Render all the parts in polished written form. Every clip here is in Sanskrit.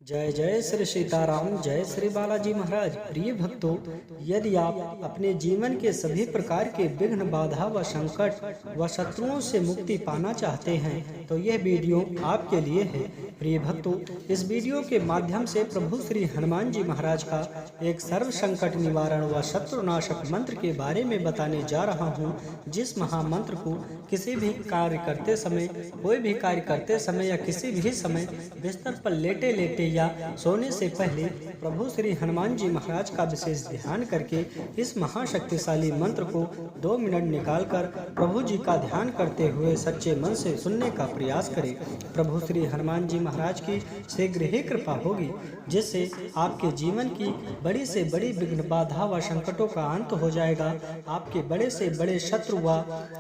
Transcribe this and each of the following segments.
जय जय श्री सीताराम, जय श्री बालाजी महाराज। प्रिय भक्तों, यदि आप अपने जीवन के सभी प्रकार के विघ्न, बाधा व संकट व शत्रुओं से मुक्ति पाना चाहते हैं तो यह वीडियो आपके लिए है। प्रिय भक्तों, इस वीडियो के माध्यम से प्रभु श्री हनुमान जी महाराज का एक सर्व संकट निवारण व शत्रुनाशक मंत्र के बारे में बताने जा रहा हूँ, जिस महामंत्र को किसी भी कार्य करते समय, कोई भी कार्य करते समय या किसी भी समय बिस्तर पर लेटे लेटे या सोने से पहले प्रभु श्री हनुमान जी महाराज का विशेष ध्यान करके इस महाशक्तिशाली मंत्र को 2 मिनट निकालकर प्रभु जी का ध्यान करते हुए सच्चे मन से सुनने का प्रयास करें। प्रभु श्री हनुमान जी महाराज की शीघ्र ही कृपा होगी, जिससे आपके जीवन की बड़ी से बड़ी विघ्न, बाधा व संकटों का अंत हो जाएगा। आपके बड़े से बड़े शत्रु व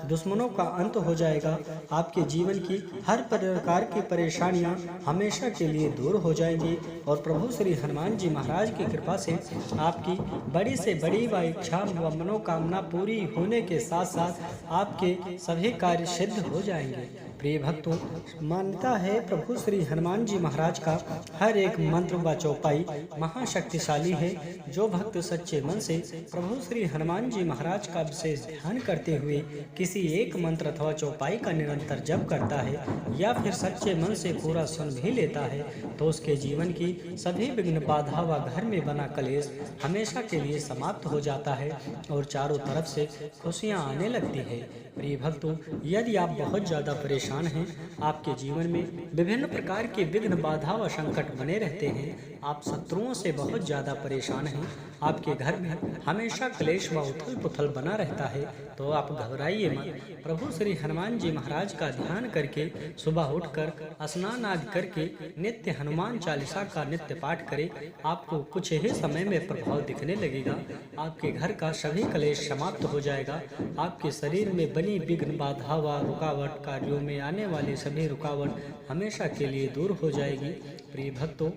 दुश्मनों का अंत हो जाएगा। आपके जीवन की हर प्रकार की परेशानियां हमेशा के लिए दूर हो जाएंगी और प्रभु श्री हनुमान जी महाराज की कृपा से आपकी बड़ी से बड़ी व इच्छा व मनोकामना पूरी होने के साथ साथ आपके सभी कार्य सिद्ध हो जाएंगे। प्रिय भक्तों, मान्यता है प्रभु श्री हनुमान जी महाराज का हर एक मंत्र व चौपाई महाशक्तिशाली है। जो भक्त सच्चे मन से प्रभु श्री हनुमान जी महाराज का विशेष ध्यान करते हुए किसी एक मंत्र अथवा चौपाई का निरंतर जप करता है या फिर सच्चे मन से पूरा सुन भी लेता है तो उसके जीवन की सभी विघ्न, बाधा व घर में बना कलेश हमेशा के लिए समाप्त हो जाता है और चारों तरफ से खुशियां आने लगती है। प्रिय भक्तों, यदि आप बहुत ज्यादा परेशान हैं, आपके जीवन में विभिन्न प्रकार के विघ्न, बाधा व संकट बने रहते हैं, आप शत्रुओं से बहुत ज्यादा परेशान हैं, आपके घर में हमेशा क्लेश व उथल पुथल बना रहता है, तो आप घबराइए मत। प्रभु श्री हनुमान जी महाराज का ध्यान करके सुबह उठकर स्नान आदि करके नित्य हनुमान चालीसा का नित्य पाठ करें। आपको कुछ ही समय में प्रभाव दिखने लगेगा। आपके घर का सभी क्लेश समाप्त हो जाएगा। आपके शरीर में बनी विघ्न, बाधा व रुकावट, कार्यों में आने वाली सभी रुकावट हमेशा के लिए दूर हो जाएगी। प्रिय भक्तों,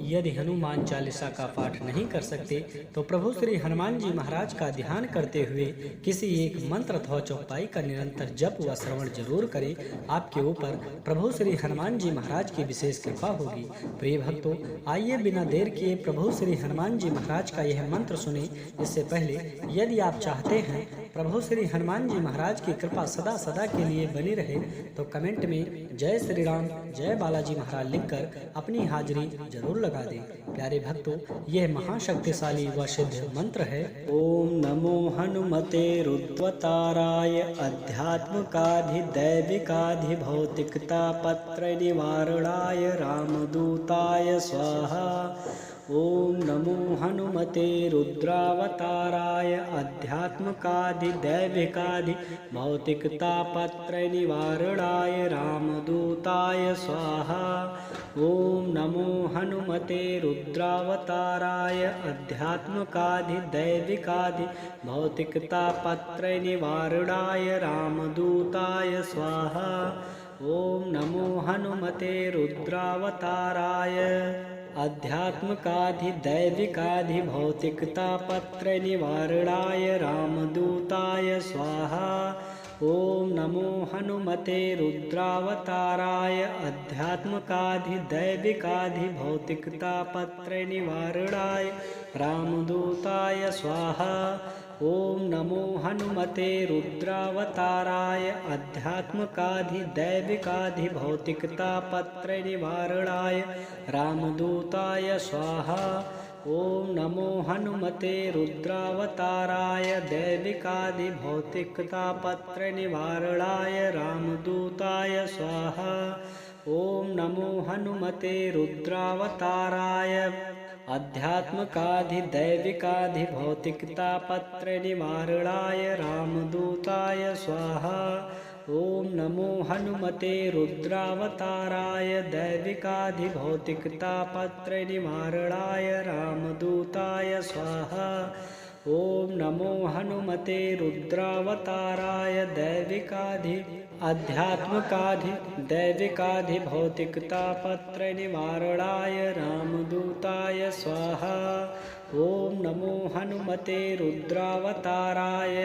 यदि हनुमान चालीसा का पाठ नहीं कर सकते तो प्रभु श्री हनुमान जी महाराज का ध्यान करते हुए किसी एक मंत्र अथवा चौपाई का निरंतर जप व श्रवण जरूर करें। आपके ऊपर प्रभु श्री हनुमान जी महाराज की विशेष कृपा होगी। प्रिय भक्तों, आइए बिना देर किए प्रभु श्री हनुमान जी महाराज का यह मंत्र सुने। इससे पहले यदि आप चाहते हैं प्रभु श्री हनुमान जी महाराज की कृपा सदा सदा के लिए बनी रहे तो कमेंट में जय श्री राम, जय बालाजी महाराज लिखकर अपनी हाजिरी जरूर लगा दें। प्यारे भक्तों, यह महाशक्तिशाली व सिद्ध मंत्र है। ओम नमो हनुमते रुद्रवताराय अध्यात्मकाधि दैविकाधि भौतिकता पत्र निवारणाय रामदूताय स्वाहा। ओम नमो हनुमते रुद्रावताराय अध्यात्मकाधि दैविकाधि भौतिकता पत्र निवारणाय रामदूताय स्वाहा। ओम नमो हनुमते रुद्रावताराय अध्यात्मकाधि दैविकाधि भौतिकता पत्र निवारणाय रामदूताय स्वाहा। ओम नमो हनुमते रुद्रावताराय अध्यात्मकाधि दैविकाधि भौतिकता पत्र निवारणाय रामदूताय स्वाहा। ओम नमो हनुमते रुद्रावताराय अध्यात्मकाधि दैविकाधि भौतिकता पत्र निवारणाय रामदूताय स्वाहा। ओम नमो हनुमते रुद्रावताराय अध्यात्मकाधि दैविकाधि भौतिकता पत्र निवारणाय रामदूताय स्वाहा। ओम नमो हनुमते रुद्रावताराय दैविकाधि भौतिकता पत्र निवारणाय रामदूताय स्वाहा। ओम नमो हनुमते रुद्रावताराय अध्यात्मकाधि दैविकाधि भौतिकता पत्र निवारणाय रामदूताय स्वाहा। ओम नमो हनुमते रुद्रावताराय दैविकाधि भौतिकता पत्र निवारणाय रामदूताय स्वाहा। ओम नमो हनुमते रुद्रावताराय दैविकाधि अध्यात्मकाधि दैविकाधि भौतिकता पत्र निवारणाय रामदूताय स्वाहा। ओम नमो हनुमते रुद्रावताराय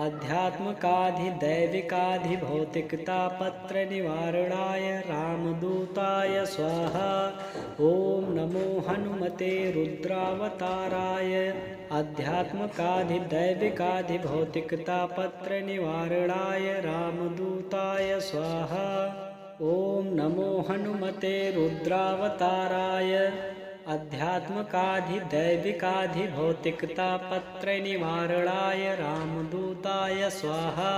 अध्यात्मकाधिदैविकाधिभौतिकतापत्रनिवारणाय रामदूताय स्वाहा। ॐ नमो हनुमते रुद्रावताराय। अध्यात्मकाधिदैविकाधिभौतिकतापत्रनिवारणाय रामदूताय स्वाहा। ॐ नमो हनुमते रुद्रावताराय। अध्यात्मकाधिदैविकाधिभौतिकतापत्रनिवारणाय रामदूताय स्वाहा।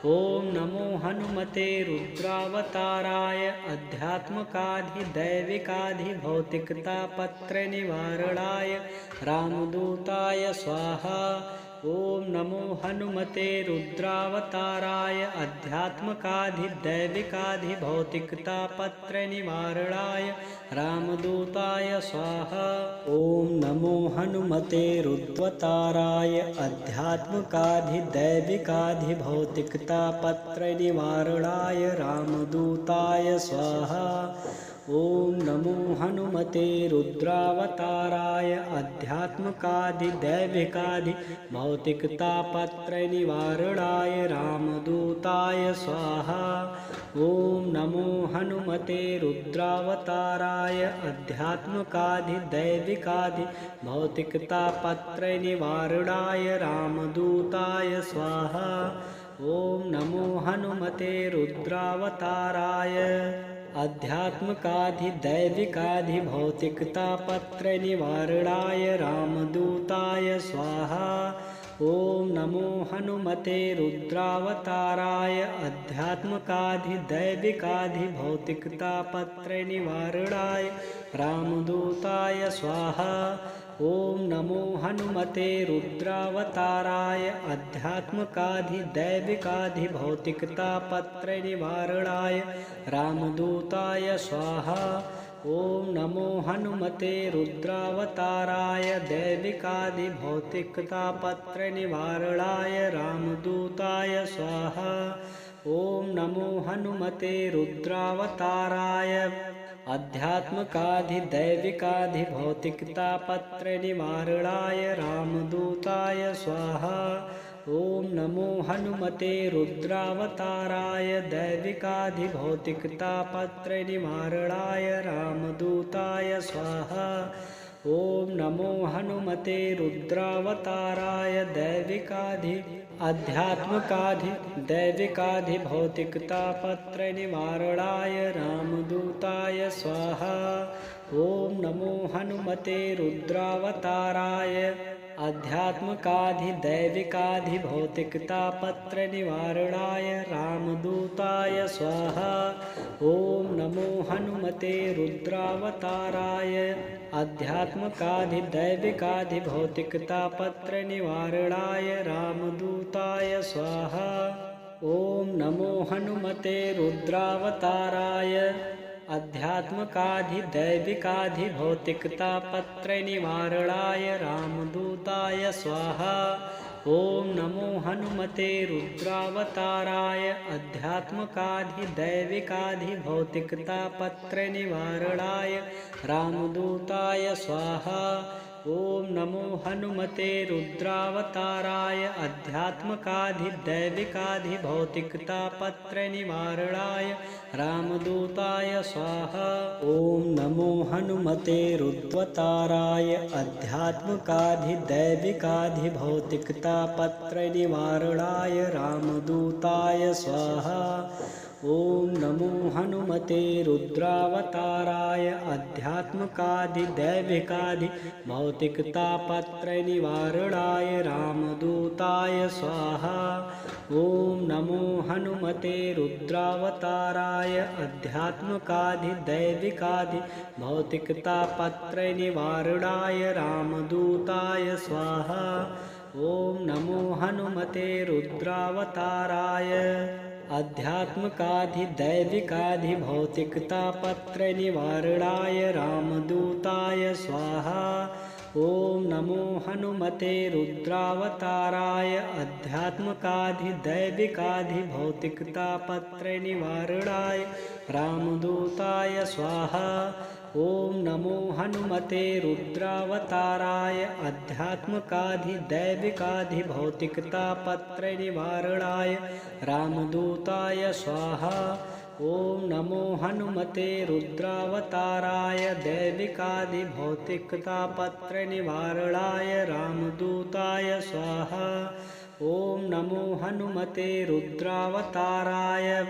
ॐ नमो हनुमते रुद्रावताराय। अध्यात्मकाधिदैविकाधिभौतिकतापत्रनिवारणाय रामदूताय स्वाहा। ॐ नमो हनुमते रुद्रावताराय। अध्यात्मकाधिदैविकाधिभौतिकतापत्रनिवारणाय रामदूताय स्वाहा। ॐ नमो हनुमते रुद्रवताराय। अध्यात्मकाधिदैविकाधिभौतिकतापत्रनिवारणाय रामदूताय स्वाहा। ॐ नमो हनुमते रुद्रावताराय। अध्यात्मकाधिदैविकाधिभौतिकतापत्रनिवारणाय रामदूताय स्वाहा। ॐ नमो हनुमते रुद्रावताराय। अध्यात्मकाधिदैविकाधिभौतिकतापत्रनिवारणाय रामदूताय स्वाहा। ॐ नमो हनुमते रुद्रावताराय। अध्यात्मकाधिदैविकाधिभौतिकतापत्रनिवारणाय रामदूताय स्वाहा। ॐ नमो हनुमते रुद्रावताराय। अध्यात्मकाधिदैविकाधिभौतिकतापत्रनिवारणाय रामदूताय स्वाहा। ॐ नमो हनुमते रुद्रावताराय। अध्यात्मकाधिदैविकाधिभौतिकतापत्रनिवारणाय रामदूताय स्वाहा। ॐ नमो हनुमते रुद्रावताराय। दैविकाधिभौतिकतापत्रनिवारणाय रामदूताय स्वाहा। ॐ नमो हनुमते रुद्रावताराय। अध्यात्मकाधिदैविकाधिभौतिकतापत्रनिवारणाय रामदूताय स्वाहा। ॐ नमो हनुमते रुद्रावताराय। दैविकाधिभौतिकतापत्रनिवारणाय रामदूताय स्वाहा। ॐ नमो हनुमते रुद्रावताराय। अध्यात्मकाधिदैविकाधिभौतिकतापत्रनिवारणाय रामदूताय स्वाहा। ॐ नमो हनुमते रुद्रावताराय। अध्यात्मकाधिदैविकाधिभौतिकतापत्रनिवारणाय रामदूताय स्वाहा। ॐ नमो हनुमते रुद्रावताराय। अध्यात्मकाधिदैविकाधिभौतिकतापत्रनिवारणाय रामदूताय स्वाहा। ॐ नमो हनुमते रुद्रावताराय। अध्यात्मकाधिदैविकाधिभौतिकतापत्रनिवारणाय रामदूताय स्वाहा। ॐ नमो हनुमते रुद्रावताराय। अध्यात्मकाधिदैविकाधिभौतिकतापत्रनिवारणाय रामदूताय स्वाहा। ॐ नमो हनुमते रुद्रावताराय। अध्यात्मकाधिदैविकाधिभौतिकतापत्रनिवारणाय रामदूताय स्वाहा। ॐ नमो हनुमते रुद्रवताराय। अध्यात्मकाधिदैविकाधिभौतिकतापत्रनिवारणाय रामदूताय स्वाहा। ॐ नमो हनुमते रुद्रावताराय। अध्यात्मकाधिदैविकाधिभौतिकतापत्रनिवारणाय रामदूताय स्वाहा। ॐ नमो हनुमते रुद्रावताराय। अध्यात्मकाधिदैविकाधिभौतिकतापत्रनिवारणाय रामदूताय स्वाहा। ॐ नमो हनुमते रुद्रावताराय। अध्यात्मकाधिदैविकाधिभौतिकतापत्रनिवारणाय रामदूताय स्वाहा। ॐ नमो हनुमते रुद्रावताराय। अध्यात्मकाधिदैविकाधिभौतिकतापत्रनिवारणाय रामदूताय स्वाहा। ओम नमो हनुमते रुद्रावताराय अध्यात्मकाधिदैविकाधिभौतिकतापत्रय निवारणाय रामदूताय स्वाहा। ओम नमो हनुमते रुद्रावताराय दैविकाधिभौतिकतापत्रय निवारणाय रामदूताय स्वाहा। ओम नमो हनुमते रुद्रावताराय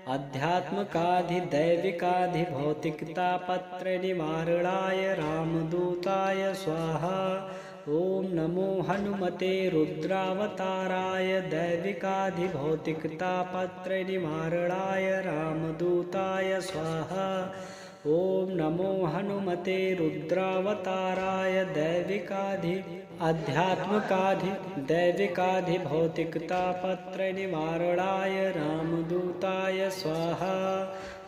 अध्यात्मकाधिदैविकाधिभौतिकतापत्रय निवारणाय रामदूताय स्वाहा। ओम नमो हनुमते रुद्रावताराय दैविकाधिभौतिकतापत्रय निवारणाय रामदूताय स्वाहा। ओम नमो हनुमते रुद्रावताराय अध्यात्मकाधिदैविकाधिभौतिकतापत्रय निवारणाय रामदूताय स्वाहा।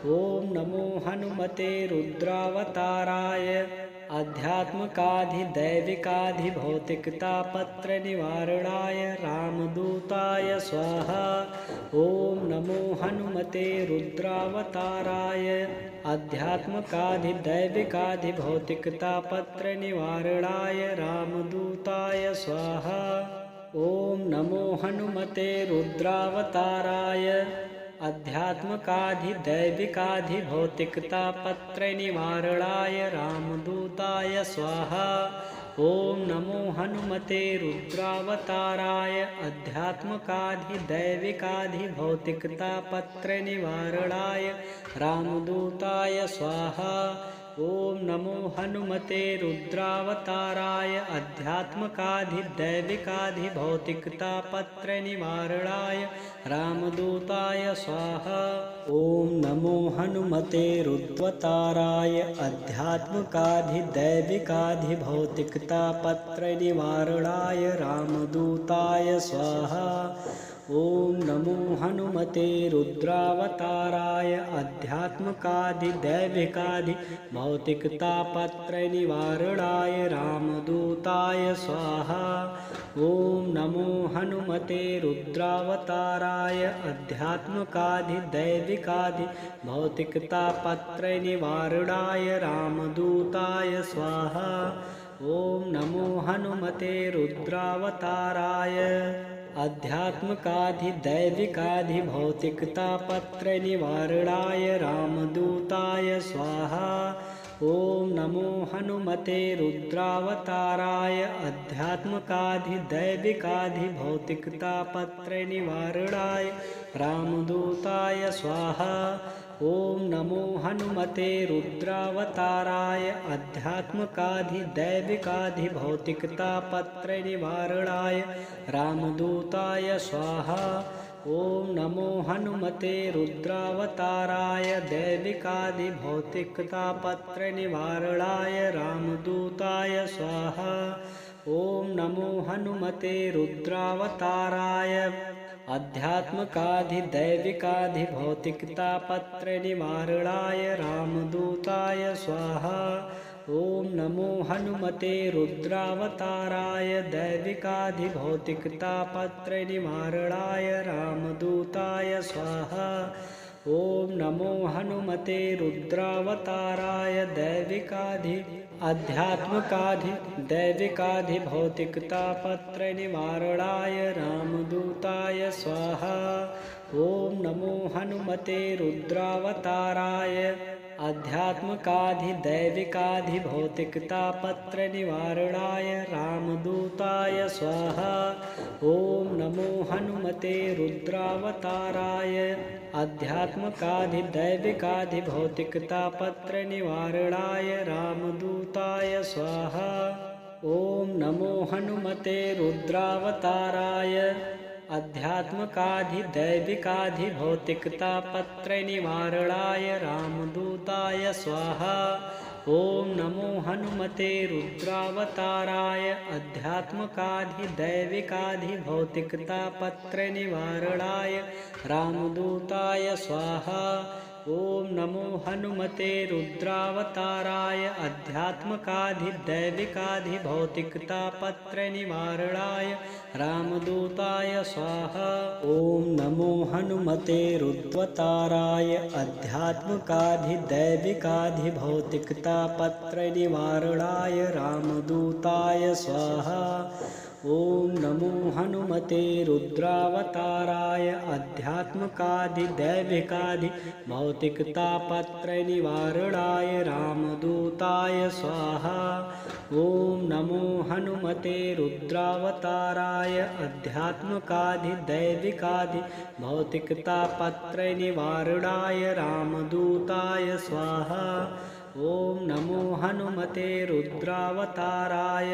ओम नमो हनुमते रुद्रावताराय अध्यात्मकाधिदैविकाधिभौतिकतापत्रय निवारणाय रामदूताय स्वाहा। ओम नमो हनुमते रुद्रावताराय अध्यात्मकाधिदैविकाधिभौतिकतापत्रय निवारणाय रामदूताय स्वाहा। ओम नमो हनुमते रुद्रावताराय अध्यात्मकाधिदैविकाधिभौतिकतापत्रय निवारणाय रामदूताय स्वाहा। ओम नमो हनुमते रुद्रावताराय अध्यात्मकाधिदैविकाधिभौतिकतापत्रय निवारणाय रामदूताय स्वाहा। ओम नमो हनुमते रुद्रावताराय अध्यात्मकाधिदैविकाधिभौतिकतापत्रय निवारणाय रामदूताय स्वाहा। ओम नमो हनुमते रुद्रावताराय अध्यात्मकाधिदैविकाधिभौतिकतापत्रय निवारणाय रामदूताय स्वाहा। ओम नमो हनुमते रुद्रावताराय अध्यात्मकाधिदैविकाधिभौतिकतापत्रय निवारणाय रामदूताय स्वाहा। ओम नमो हनुमते रुद्रावताराय अध्यात्मकाधिदैविकाधिभौतिकतापत्रय निवारणाय रामदूताय स्वाहा। ओम नमो हनुमते रुद्रावताराय अध्यात्मकाधिदैविकाधिभौतिकतापत्रय निवारणाय रामदूताय स्वाहा। ओम नमो हनुमते रुद्रावताराय अध्यात्मकाधिदैविकाधिभौतिकतापत्रय निवारणाय रामदूताय स्वाहा। ओम नमो हनुमते रुद्रावताराय अध्यात्मकाधिदैविकाधिभौतिकतापत्रय निवारणाय रामदूताय स्वाहा। ओम नमो हनुमते रुद्रावताराय दैविकाधिभौतिकतापत्रय निवारणाय रामदूताय स्वाहा। ओम नमो हनुमते रुद्रावताराय अध्यात्मकाधिदैविकाधिभौतिकतापत्रय निवारणाय रामदूताय स्वाहा। ओम नमो हनुमते रुद्रावताराय दैविकाधिभौतिकतापत्रय निवारणाय रामदूताय स्वाहा। ओम नमो हनुमते रुद्रावताराय अध्यात्मकाधिदैविकाधिभौतिकतापत्रय निवारणाय रामदूताय स्वाहा। ओम नमो हनुमते रुद्रावताराय अध्यात्मकाधिदैविकाधिभौतिकतापत्रय निवारणाय रामदूताय स्वाहा। ओम नमो हनुमते रुद्रावताराय अध्यात्मकाधिदैविकाधिभौतिकतापत्रय निवारणाय रामदूताय स्वाहा। ओम नमो हनुमते रुद्रावताराय अध्यात्मकाधिदैविकाधिभौतिकतापत्रय निवारणाय रामदूताय स्वाहा। ओम नमो हनुमते रुद्रावताराय अध्यात्मकाधिदैविकाधिभौतिकतापत्रय निवारणाय रामदूताय स्वाहा। ओम नमो हनुमते रुद्रावताराय आध्यात्मकाधिदैविकाधिभौतिकतापत्रयनिवारणाय रामदूताय स्वाहा। ओम नमो हनुमते रुद्रवताराय आध्यात्मकाधिदैविकाधिभौतिकतापत्रयनिवारणाय रामदूताय स्वाहा। ओम नमो हनुमते रुद्रावताराय आध्यात्मकाधिदैविकाधिभौतिकतापत्रयनिवारणाय रामदूताय स्वाहा। ओम नमो हनुमते रुद्रावताराय आध्यात्मकाधिदैविकाधिभौतिकतापत्रयनिवारणाय रामदूताय स्वाहा। ओम नमो हनुमते रुद्रावताराय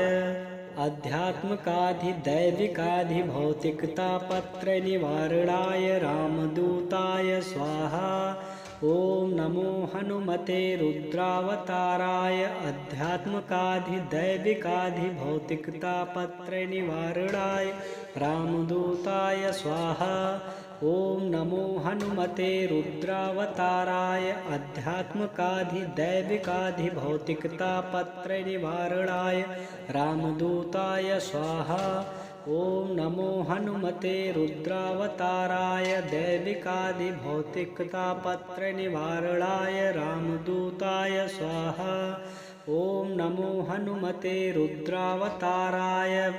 आध्यात्मकाधिदैविकाधिभौतिकतापत्रयनिवारणाय रामदूताय स्वाहा। ओम नमो हनुमते रुद्रावताराय आध्यात्मकाधिदैविकाधिभौतिकतापत्रयनिवारणाय रामदूताय स्वाहा। ओम नमो हनुमते रुद्रावताराय आध्यात्मकाधिदैविकाधिभौतिकतापत्रयनिवारणाय रामदूताय स्वाहा। ओम नमो हनुमते रुद्रावताराय दैविकाधिभौतिकतापत्रयनिवारणाय रामदूताय स्वाहा। ओम नमो हनुमते रुद्रावताराय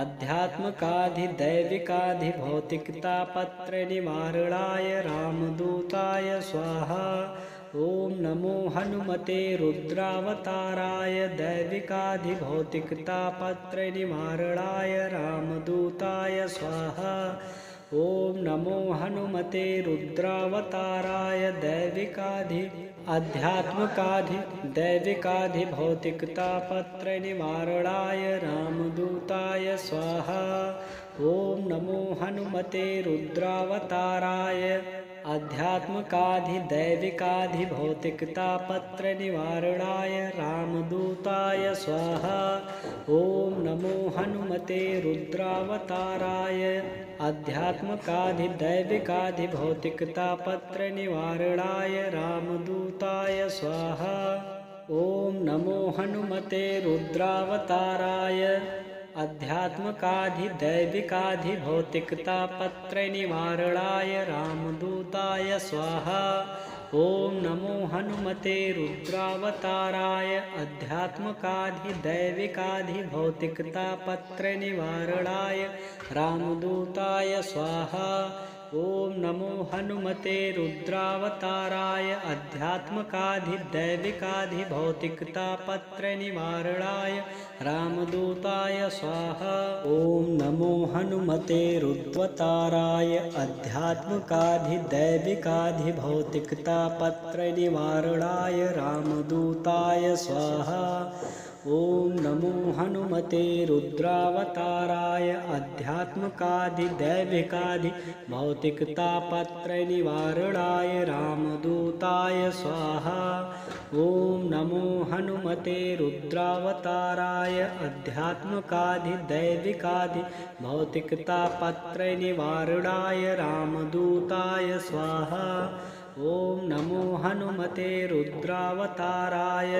आध्यात्मकाधिदैविकाधिभौतिकतापत्रयनिवारणाय रामदूताय स्वाहा। ओम नमो हनुमते रुद्रावताराय दैविकाधिभौतिकतापत्रयनिवारणाय रामदूताय स्वाहा। ओम नमो हनुमते रुद्रावताराय आध्यात्मकाधिदैविकाधिभौतिकतापत्रयनिवारणाय रामदूताय स्वाहा। ओम नमो हनुमते रुद्रावताराय आध्यात्मकाधिदैविकाधिभौतिकतापत्रयनिवारणाय रामदूताय स्वाहा। ओम नमो हनुमते रुद्रावताराय आध्यात्मकाधिदैविकाधिभौतिकतापत्रयनिवारणाय रामदूताय स्वाहा। ओम नमो हनुमते रुद्रावताराय आध्यात्मकाधिदैविकाधिभौतिकतापत्रयनिवारणाय रामदूताय स्वाहा। ओम नमो हनुमते रुद्रावताराय आध्यात्मकाधिदैविकाधिभौतिकतापत्रयनिवारणाय रामदूताय स्वाहा। ओम नमो हनुमते रुद्रावताराय आध्यात्मकाधिदैविकाधिभौतिकतापत्रयनिवारणाय रामदूताय स्वाहा। ओम नमो हनुमते रुद्रवताराय आध्यात्मकाधिदैविकाधिभौतिकतापत्रयनिवारणाय रामदूताय स्वाहा। ओम नमो हनुमते रुद्रावताराय आध्यात्मकाधिदैविकाधिभौतिकतापत्रयनिवारणाय रामदूताय स्वाहा। ओम नमो हनुमते रुद्रावताराय आध्यात्मकाधिदैविकाधिभौतिकतापत्रयनिवारणाय रामदूताय स्वाहा। ओम नमो हनुमते रुद्रावताराय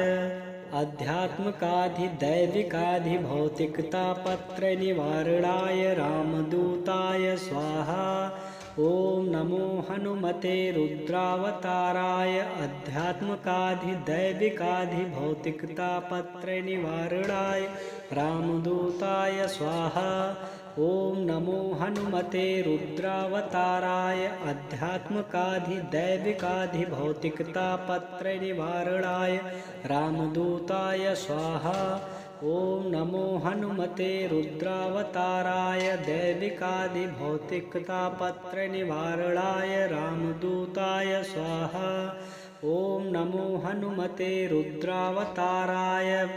आध्यात्मकाधिदैविकाधिभौतिकतापत्रयनिवारणाय रामदूताय स्वाहा। ओम नमो हनुमते रुद्रावताराय आध्यात्मकाधिदैविकाधिभौतिकतापत्रयनिवारणाय रामदूताय स्वाहा। ओम नमो हनुमते रुद्रावताराय आध्यात्मकाधिदैविकाधिभौतिकतापत्रयनिवारणाय रामदूताय स्वाहा। ओम नमो हनुमते रुद्रावताराय दैविकाधिभौतिकतापत्रयनिवारणाय रामदूताय स्वाहा। ओम नमो हनुमते रुद्रावताराय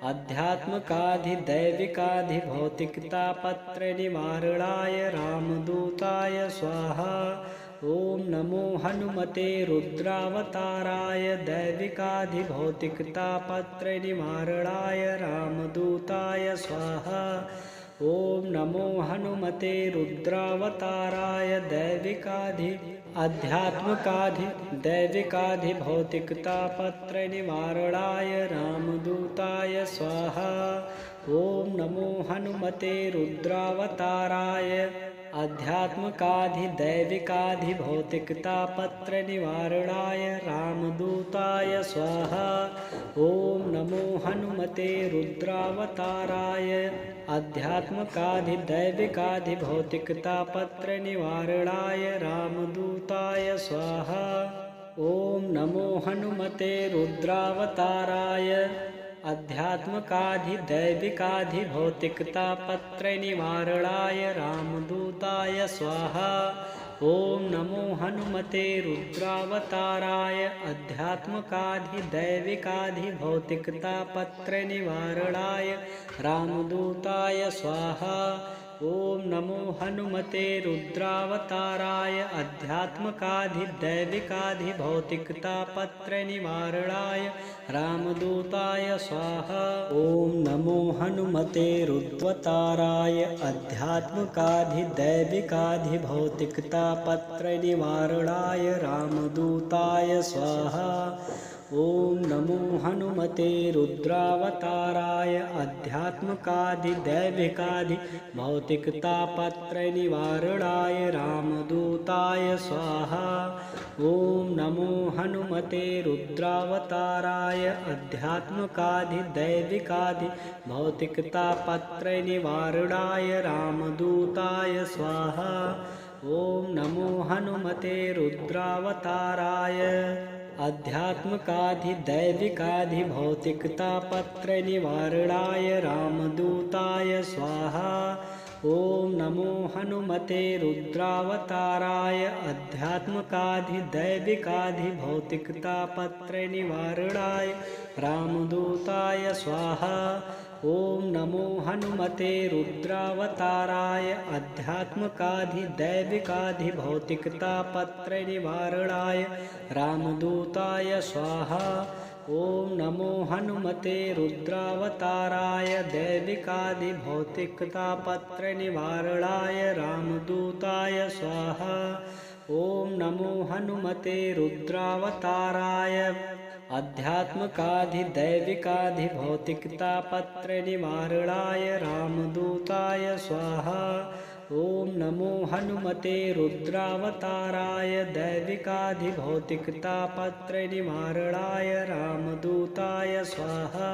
आध्यात्मकाधिदैविकाधिभौतिकतापत्रयनिवारणाय रामदूताय स्वाहा। ओम नमो हनुमते रुद्रावताराय दैविकाधिभौतिकतापत्रयनिवारणाय रामदूताय स्वाहा। ओम नमो हनुमते रुद्रावताराय दैविकाधि आध्यात्मकाधि दैविकाधि भौतिकतापत्र निवारणाय रामदूताय स्वाहा। ओम नमो हनुमते रुद्रावताराय आध्यात्मकाधि दैविकाधि भौतिकतापत्र निवारणाय रामदूताय स्वाहा। ओम नमो हनुमते रुद्रावताराय आध्यात्मकाधि दैविकाधि भौतिकतापत्र निवारणाय रामदूताय स्वाहा। ओम नमो हनुमते रुद्रावताराय आध्यात्मकाधि दैविकाधि भौतिकतापत्र निवारणाय रामदूताय स्वाहा। ओम नमो हनुमते रुद्रावताराय आध्यात्मकाधि दैविकाधि भौतिकतापत्र निवारणाय रामदूताय स्वाहा। ओम नमो हनुमते रुद्रावताराय आध्यात्मकाधि दैविकाधि भौतिकतापत्र निवारणाय रामदूताय स्वाहा। ओम नमो हनुमते रुद्रावताराय आध्यात्मकाधि दैविकाधि भौतिकतापत्र निवारणाय रामदूताय स्वाहा। ओम नमो हनुमते रुद्रावताराय आध्यात्मकाधि दैविकाधि भौतिकतापत्र निवारणाय रामदूताय स्वाहा। ओम नमो हनुमते रुद्रावताराय आध्यात्मकाधि दैविकाधि भौतिकतापत्र निवारणाय रामदूताय स्वाहा। ओम नमो हनुमते रुद्रावताराय आध्यात्मकाधि दैविकाधि भौतिकतापत्र निवारणाय रामदूताय स्वाहा। ओम नमो हनुमते रुद्रावताराय आध्यात्मकाधि दैविकाधि भौतिकतापत्र निवारणाय रामदूताय स्वाहा। ओम नमो हनुमते रुद्रावताराय आध्यात्मकाधि दैविकाधि भौतिकतापत्र निवारणाय रामदूताय स्वाहा। ओम नमो हनुमते रुद्रावताराय दैविकाधि भौतिकतापत्र निवारणाय रामदूताय स्वाहा। ओम नमो हनुमते रुद्रावताराय आध्यात्मकाधि दैविकाधि भौतिकतापत्र निवारणाय रामदूताय स्वाहा। ओम नमो हनुमते रुद्रावताराय दैविकाधि भौतिकतापत्र निवारणाय रामदूताय स्वाहा।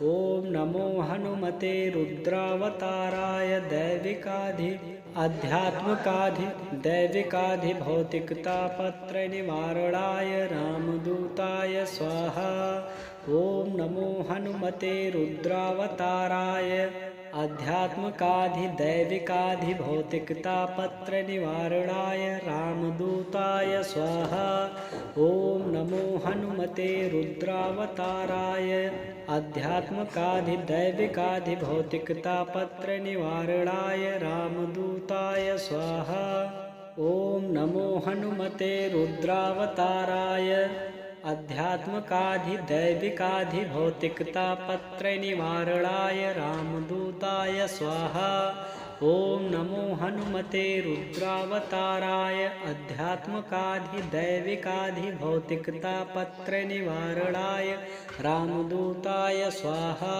ओम नमो हनुमते रुद्रावताराय दैविकाधि आध्यात्मकाधि दैविकाधि भौतिकतापत्र निवारणाय रामदूताय स्वाहा। ओम नमो हनुमते रुद्रावताराय आध्यात्मकाधि दैविकाधि भौतिकतापत्र निवारणाय रामदूताय स्वाहा। ओम नमो हनुमते रुद्रावताराय आध्यात्मकाधि दैविकाधि भौतिकतापत्र निवारणाय रामदूताय स्वाहा। ओम नमो हनुमते रुद्रावताराय आध्यात्मकाधि दैविकाधि भौतिकतापत्र निवारणाय रामदूताय स्वाहा। ओम नमो हनुमते रुद्रावताराय आध्यात्मकाधि दैविकाधि भौतिकतापत्र निवारणाय रामदूताय स्वाहा।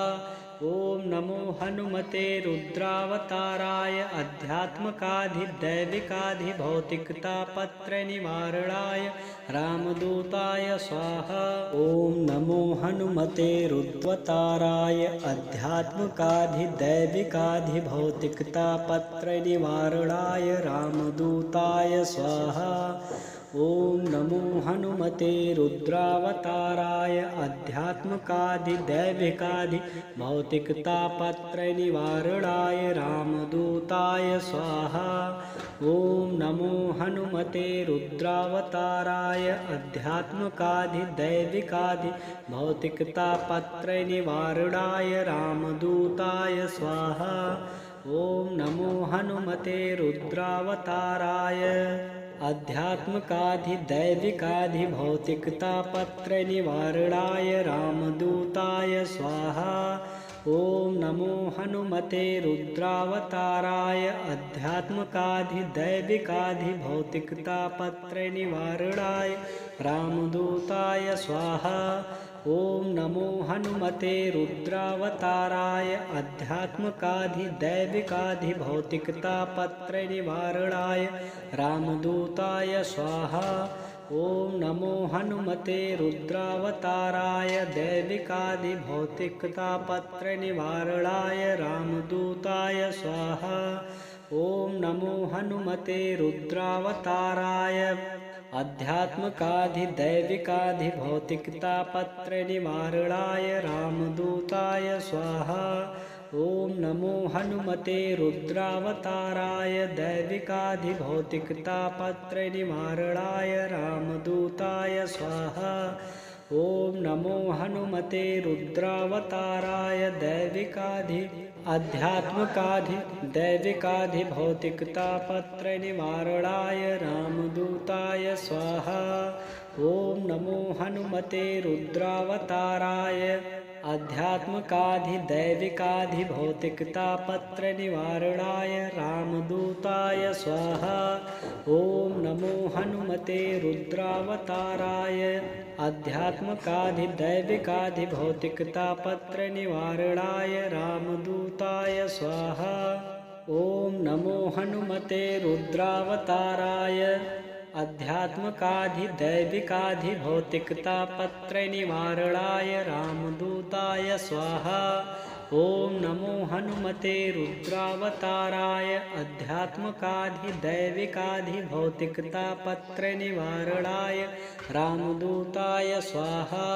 ओम नमो हनुमते रुद्रावताराय आध्यात्मकाधि दैविकाधि भौतिकतापत्र निवारणाय रामदूताय स्वाहा। ओम नमो हनुमते रुद्रावताराय आध्यात्मकाधि दैविकाधि भौतिकतापत्र निवारणाय रामदूताय स्वाहा। ओम नमो हनुमते रुद्रावताराय आध्यात्मकाधि दैविकाधि भौतिकतापत्र निवारणाय रामदूताय स्वाहा। ओम नमो हनुमते रुद्रावताराय आध्यात्मकाधि दैविकाधि भौतिकतापत्र निवारणाय रामदूताय स्वाहा। ओम नमो हनुमते रुद्रावताराय आध्यात्मकाधि दैविकाधि भौतिकतापत्र निवारणाय रामदूताय स्वाहा। ओम नमो हनुमते रुद्रावताराय अध्यात्मकाधिदैविकाधिभौतिकतापत्रय निवारणाय रामदूताय स्वाहा। ओम नमो हनुमते रुद्रावताराय अध्यात्मकाधिदैविकाधिभौतिकतापत्रय निवारणाय रामदूताय स्वाहा। ओम नमो हनुमते रुद्रावताराय दैविकाधिभौतिकतापत्रय निवारणाय रामदूताय स्वाहा। ओम नमो हनुमते रुद्रावताराय अध्यात्मकाधिदैविकाधिभौतिकतापत्रय निवारणाय रामदूताय स्वाहा। ओम नमो हनुमते रुद्रावताराय दैविकाधिभौतिकतापत्रय निवारणाय रामदूताय स्वाहा। ओम नमो हनुमते रुद्रावताराय अध्यात्मकाधिदैविकाधिभौतिकतापत्रय निवारणाय रामदूताय स्वाहा। ओम नमो हनुमते रुद्रावताराय अध्यात्मकाधिदैविकाधिभौतिकतापत्रय निवारणाय रामदूताय स्वाहा। ओम नमो हनुमते रुद्रावताराय अध्यात्मकाधिदैविकाधिभौतिकतापत्रय निवारणाय रामदूताय स्वाहा। ओम नमो हनुमते रुद्रावताराय अध्यात्मकाधिदैविकाधिभौतिकतापत्रय निवारणाय रामदूताय स्वाहा। ओम नमो हनुमते रुद्रावताराय अध्यात्मकाधिदैविकाधिभौतिकतापत्रय निवारणाय रामदूताय स्वाहा।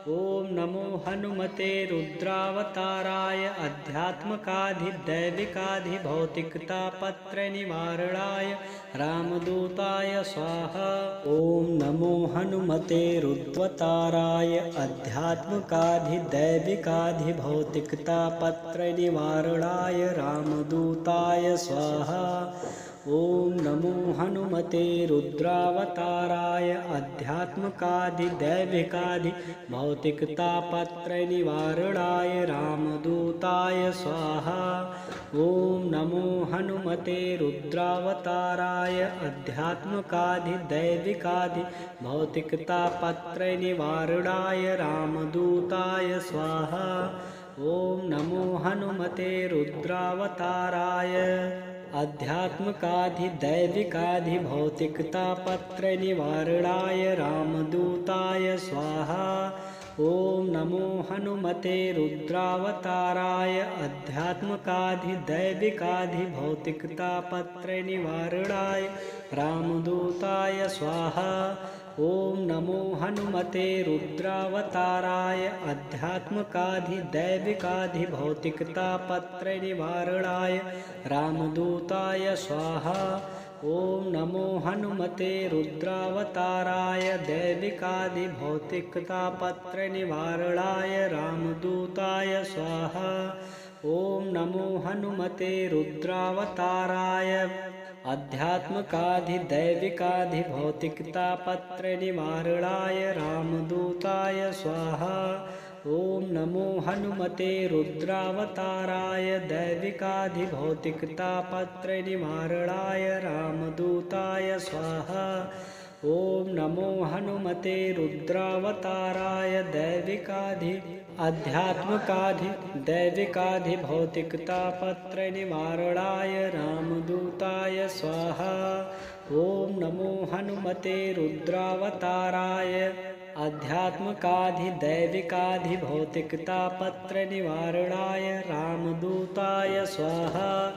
ओम नमो हनुमते रुद्रावताराय अध्यात्मकाधिदैविकाधिभौतिकतापत्रय निवारणाय रामदूताय स्वाहा। ओम नमो हनुमते रुद्रावताराय अध्यात्मकाधिदैविकाधिभौतिकतापत्रय निवारणाय रामदूताय स्वाहा। ओम नमो हनुमते रुद्रावताराय अध्यात्मकाधिदैविकाधिभौतिकतापत्रय निवारणाय रामदूताय स्वाहा। ओम नमो हनुमते रुद्रावताराय अध्यात्मकाधिदैविकाधिभौतिकतापत्रय निवारणाय रामदूताय स्वाहा। ओम नमो हनुमते रुद्रावताराय अध्यात्मकाधिदैविकाधिभौतिकतापत्रय निवारणाय रामदूताय स्वाहा। ओम नमो हनुमते रुद्रावताराय अध्यात्मकाधिदैविकाधिभौतिकतापत्रय निवारणाय रामदूताय स्वाहा। ओम नमो हनुमते रुद्रावताराय अध्यात्मकाधिदैविकाधिभौतिकतापत्रय निवारणाय रामदूताय स्वाहा। ओम नमो हनुमते रुद्रावताराय दैविकाधिभौतिकतापत्रय निवारणाय रामदूताय स्वाहा। ओम नमो हनुमते रुद्रावताराय अध्यात्मकाधिदैविकाधिभौतिकतापत्रय निवारणाय रामदूताय स्वाहा। ओम नमो हनुमते रुद्रावताराय दैविकाधिभौतिकतापत्रय निवारणाय रामदूताय स्वाहा। ओम नमो हनुमते रुद्रावताराय अध्यात्मकाधिदैविकाधिभौतिकतापत्रय निवारणाय रामदूताय स्वाहा। ओम नमो हनुमते रुद्रावताराय अध्यात्मकाधिदैविकाधिभौतिकतापत्रय निवारणाय रामदूताय स्वाहा।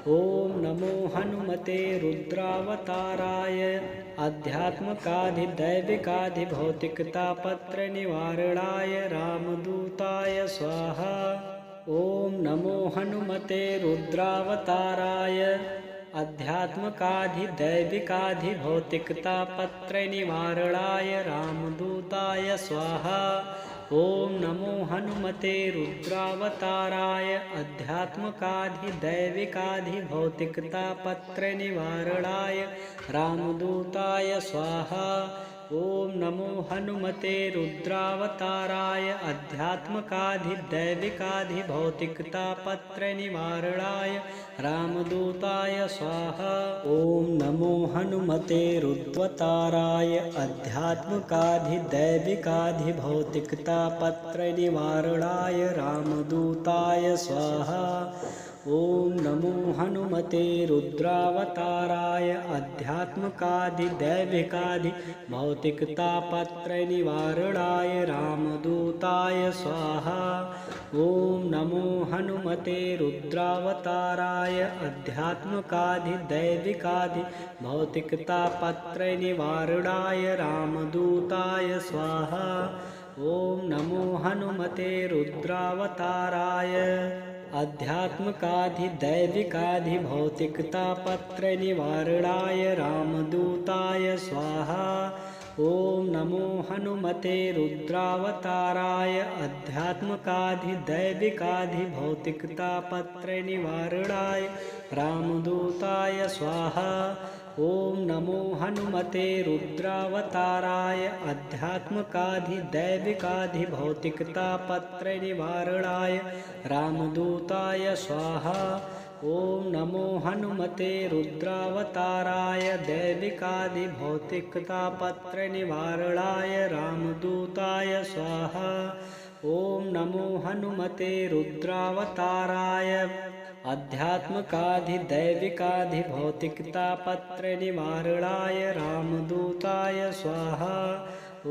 ओम नमो हनुमते रुद्रावताराय अध्यात्मकाधिदैविकाधिभौतिकतापत्रय निवारणाय रामदूताय स्वाहा। ओम नमो हनुमते रुद्रावताराय अध्यात्मकाधिदैविकाधिभौतिकतापत्रय निवारणाय रामदूताय स्वाहा। ओम नमो हनुमते रुद्रावताराय अध्यात्मकाधिदैविकाधिभौतिकतापत्रय निवारणाय रामदूताय स्वाहा। ओम नमो हनुमते रुद्रावताराय अध्यात्मकाधिदैविकाधिभौतिकतापत्रयनिवारणाय रामदूताय स्वाहा। ओम नमो हनुमते रुद्रवताराय अध्यात्मकाधिदैविकाधिभौतिकतापत्रयनिवारणाय रामदूताय स्वाहा। ओम नमो हनुमते रुद्रावताराय अध्यात्मकाधिदैविकाधिभौतिकतापत्रयनिवारणाय रामदूताय स्वाहा। ओम नमो हनुमते रुद्रावताराय अध्यात्मकाधिदैविकाधिभौतिकतापत्रयनिवारणाय रामदूताय स्वाहा। ओम नमो हनुमते रुद्रावताराय अध्यात्मकाधिदैविकाधिभौतिकतापत्रयनिवारणाय रामदूताय स्वाहा। ओम नमो हनुमते रुद्रावताराय अध्यात्मकाधिदैविकाधिभौतिकतापत्रयनिवारणाय रामदूताय स्वाहा। ओम नमो हनुमते रुद्रावताराय अध्यात्मकाधिदैविकाधिभौतिकतापत्रयनिवारणाय रामदूताय स्वाहा। ओम नमो हनुमते रुद्रावताराय दैविकाधिभौतिकतापत्रयनिवारणाय रामदूताय स्वाहा। ओम नमो हनुमते रुद्रावताराय अध्यात्मकाधिदैविकाधिभौतिकतापत्रयनिवारणाय रामदूताय स्वाहा।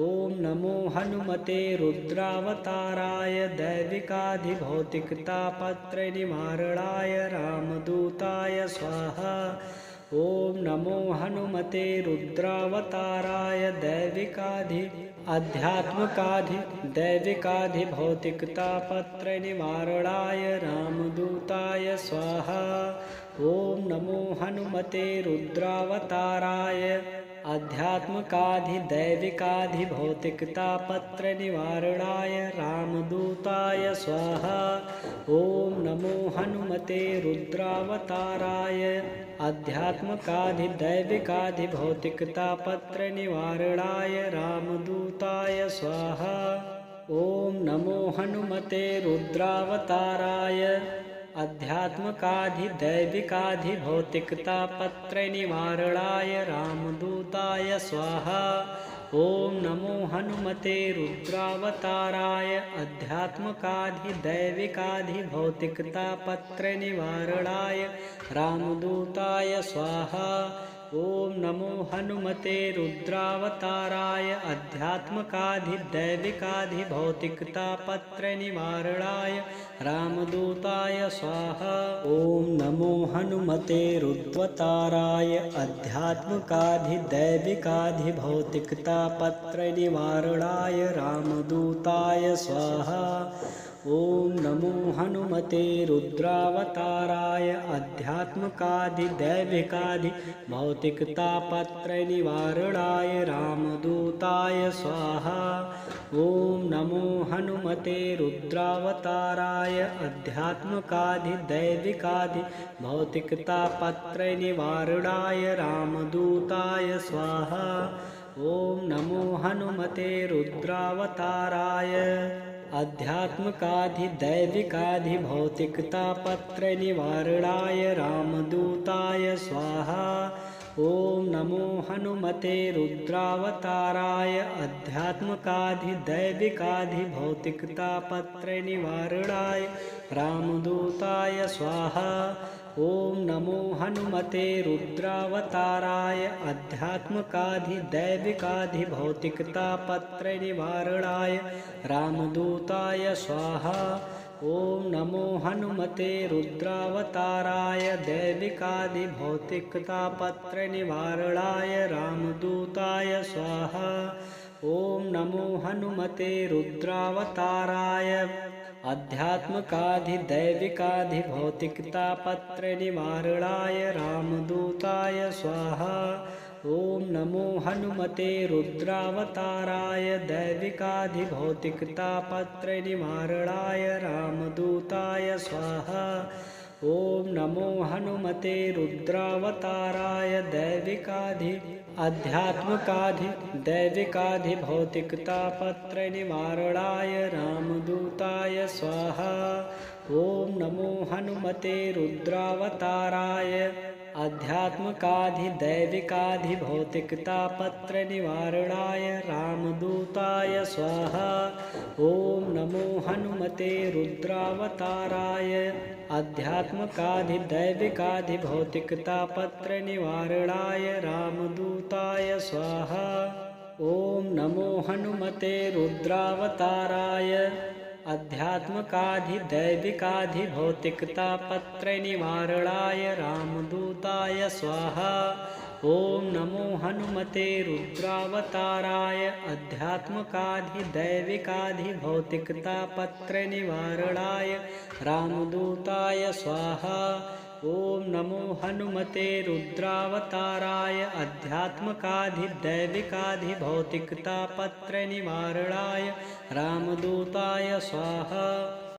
ओम नमो हनुमते रुद्रावताराय दैविकाधिभौतिकतापत्रयनिवारणाय रामदूताय स्वाहा। ओम नमो हनुमते रुद्रावताराय अध्यात्मकाधिदैविकाधिभौतिकतापत्रयनिवारणाय रामदूताय स्वाहा। ओम नमो हनुमते रुद्रावताराय अध्यात्मकाधिदैविकाधिभौतिकतापत्रयनिवारणाय रामदूताय स्वाहा। ओम नमो हनुमते रुद्रावताराय अध्यात्मकाधिदैविकाधिभौतिकतापत्रयनिवारणाय रामदूताय स्वाहा। ओम नमो हनुमते रुद्रावताराय अध्यात्मकाधिदैविकाधिभौतिकतापत्रयनिवारणाय रामदूताय स्वाहा। ओम नमो हनुमते रुद्रावताराय अध्यात्मकाधिदैविकाधिभौतिकतापत्रयनिवारणाय रामदूताय स्वाहा। ओम नमो हनुमते रुद्रावताराय अध्यात्मकाधिदैविकाधिभौतिकतापत्रयनिवारणाय रामदूताय स्वाहा। ओम नमो हनुमते रुद्रवताराय अध्यात्मकाधिदैविकाधिभौतिकतापत्रयनिवारणाय रामदूताय स्वाहा। ओम नमो हनुमते रुद्रावताराय अध्यात्मकाधिदैविकाधिभौतिकतापत्रयनिवारणाय रामदूताय स्वाहा। ओम नमो हनुमते रुद्रावताराय अध्यात्मकाधिदैविकाधिभौतिकतापत्रयनिवारणाय रामदूताय स्वाहा। ओम नमो हनुमते रुद्रावताराय अध्यात्मकाधिदैविकाधिभौतिकतापत्रयनिवारणाय रामदूताय स्वाहा। ओम नमो हनुमते रुद्रावताराय अध्यात्मकाधिदैविकाधिभौतिकतापत्रयनिवारणाय रामदूताय स्वाहा। ओम नमो हनुमते रुद्रावताराय अध्यात्मकाधिदैविकाधिभौतिकतापत्रयनिवारणाय रामदूताय स्वाहा। ओम नमो हनुमते रुद्रावताराय दैविकाधिभौतिकतापत्रयनिवारणाय रामदूताय स्वाहा। ओम नमो हनुमते रुद्रावताराय अध्यात्मकाधिदैविकाधिभौतिकतापत्रयनिवारणाय रामदूताय स्वाहा। ओम नमो हनुमते रुद्रावताराय दैविकाधिभौतिकतापत्रयनिवारणाय रामदूताय स्वाहा। ओम नमो हनुमते रुद्रावताराय दैविकाधि आध्यात्मकाधि दैविकाधि भौतिकतापत्र निवारणाय रामदूताय स्वाहा। ओम नमो हनुमते रुद्रावताराय आध्यात्मकाधि दैविकाधि भौतिकतापत्र निवारणाय रामदूताय स्वाहा। ओम नमो हनुमते रुद्रावताराय आध्यात्मकाधि दैविकाधि भौतिकतापत्र निवारणाय रामदूताय स्वाहा। ओम नमो हनुमते रुद्रावताराय आध्यात्मकाधि दैविकाधि भौतिकतापत्र निवारणाय रामदूताय स्वाहा। ओम नमो हनुमते रुद्रावताराय आध्यात्मकाधि दैविकाधि भौतिकतापत्र निवारणाय रामदूताय स्वाहा। ओम नमो हनुमते रुद्रावताराय आध्यात्मकाधि दैविकाधि भौतिकतापत्र निवारणाय रामदूताय स्वाहा।